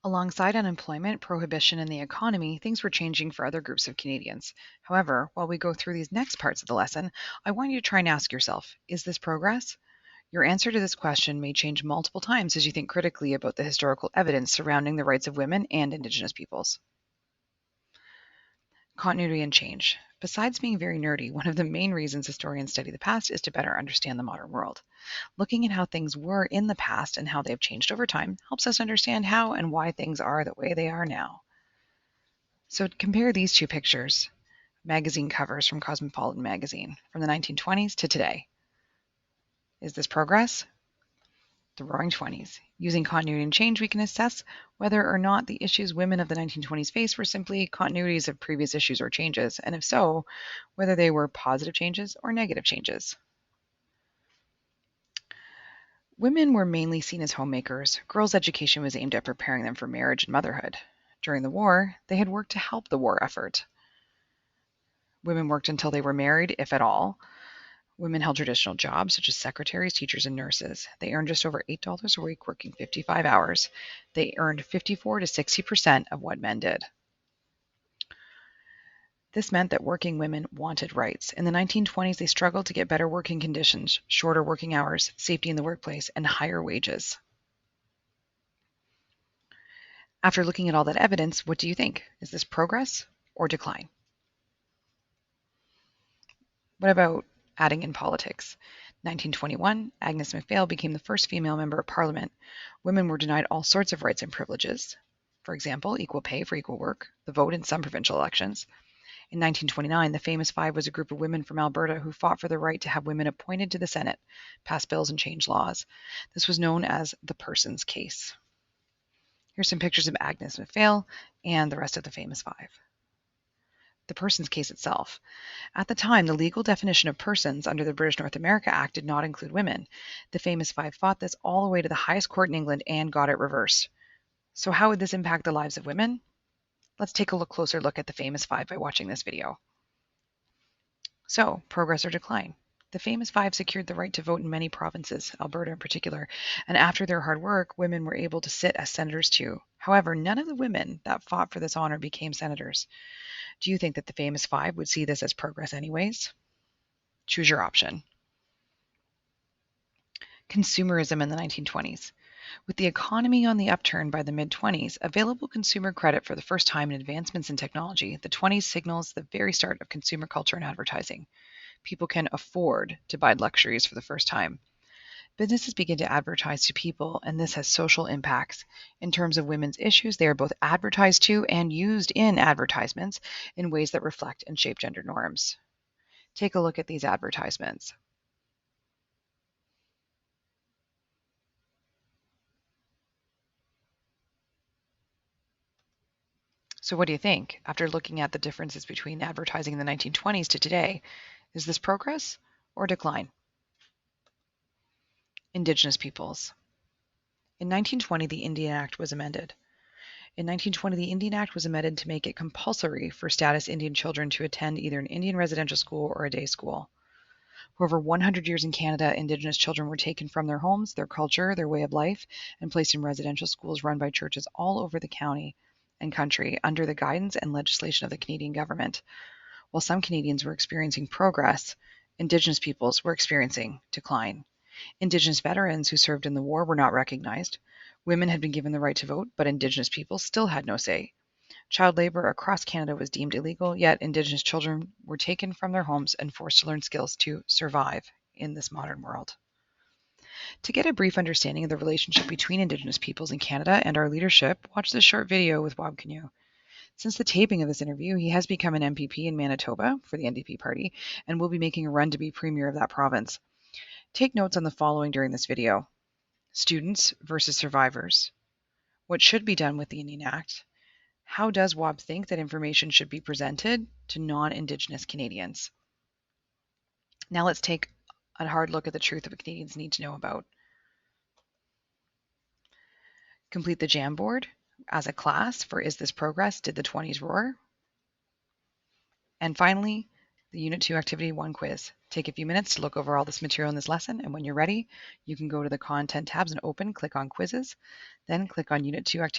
Alongside unemployment, prohibition, and the economy, things were changing for other groups of Canadians. However, while we go through these next parts of the lesson, I want you to try and ask yourself, is this progress? Your answer to this question may change multiple times as you think critically about the historical evidence surrounding the rights of women and Indigenous peoples. Continuity and change. Besides being very nerdy, one of the main reasons historians study the past is to better understand the modern world. Looking at how things were in the past and how they have changed over time helps us understand how and why things are the way they are now. So compare these two pictures, magazine covers from Cosmopolitan magazine from the 1920s to today. Is this progress? The Roaring Twenties. Using continuity and change, we can assess whether or not the issues women of the 1920s faced were simply continuities of previous issues or changes, and if so, whether they were positive changes or negative changes. Women were mainly seen as homemakers. Girls' education was aimed at preparing them for marriage and motherhood. During the war, they had worked to help the war effort. Women worked until they were married, if at all. Women held traditional jobs such as secretaries, teachers, and nurses. They earned just over $8 a week, working 55 hours. They earned 54 to 60% of what men did. This meant that working women wanted rights. In the 1920s, they struggled to get better working conditions, shorter working hours, safety in the workplace, and higher wages. After looking at all that evidence, what do you think? Is this progress or decline? What about adding in politics? 1921, Agnes MacPhail became the first female member of Parliament. Women were denied all sorts of rights and privileges. For example, equal pay for equal work, the vote in some provincial elections. In 1929, the Famous Five was a group of women from Alberta who fought for the right to have women appointed to the Senate, pass bills, and change laws. This was known as the Persons Case. Here's some pictures of Agnes MacPhail and the rest of the Famous Five. The Persons Case itself. At the time, the legal definition of persons under the British North America Act did not include women. The Famous Five fought this all the way to the highest court in England and got it reversed. So how would this impact the lives of women? Let's take a closer look at the Famous Five by watching this video. So, progress or decline? The Famous Five secured the right to vote in many provinces, Alberta in particular, and after their hard work, women were able to sit as senators too. However, none of the women that fought for this honor became senators. Do you think that the Famous Five would see this as progress anyways? Choose your option. Consumerism in the 1920s. With the economy on the upturn by the mid-20s, available consumer credit for the first time in advancements in technology, the 20s signals the very start of consumer culture and advertising. People can afford to buy luxuries for the first time. Businesses begin to advertise to people, and this has social impacts. In terms of women's issues, they are both advertised to and used in advertisements in ways that reflect and shape gender norms. Take a look at these advertisements. So what do you think? After looking at the differences between advertising in the 1920s to today, is this progress or decline? Indigenous peoples. In 1920, the Indian Act was amended. In 1920, the Indian Act was amended to make it compulsory for status Indian children to attend either an Indian residential school or a day school. For over 100 years in Canada, Indigenous children were taken from their homes, their culture, their way of life, and placed in residential schools run by churches all over the county and country under the guidance and legislation of the Canadian government. While some Canadians were experiencing progress, Indigenous peoples were experiencing decline. Indigenous veterans who served in the war were not recognized. Women had been given the right to vote, but Indigenous people still had no say. Child labor across Canada was deemed illegal, yet Indigenous children were taken from their homes and forced to learn skills to survive in this modern world. To get a brief understanding of the relationship between Indigenous peoples in Canada and our leadership, watch this short video with Wab Canoe. Since the taping of this interview, he has become an MPP in Manitoba for the NDP party and will be making a run to be premier of that province. Take notes on the following during this video. Students versus survivors. What should be done with the Indian Act? How does WAB think that information should be presented to non-Indigenous Canadians? Now let's take a hard look at the truth that Canadians need to know about. Complete the Jamboard as a class for Is This Progress? Did the 20s Roar? And finally, the Unit 2 Activity 1 quiz. Take a few minutes to look over all this material in this lesson, and when you're ready, you can go to the Content tabs and click on Quizzes, then click on Unit 2 Activity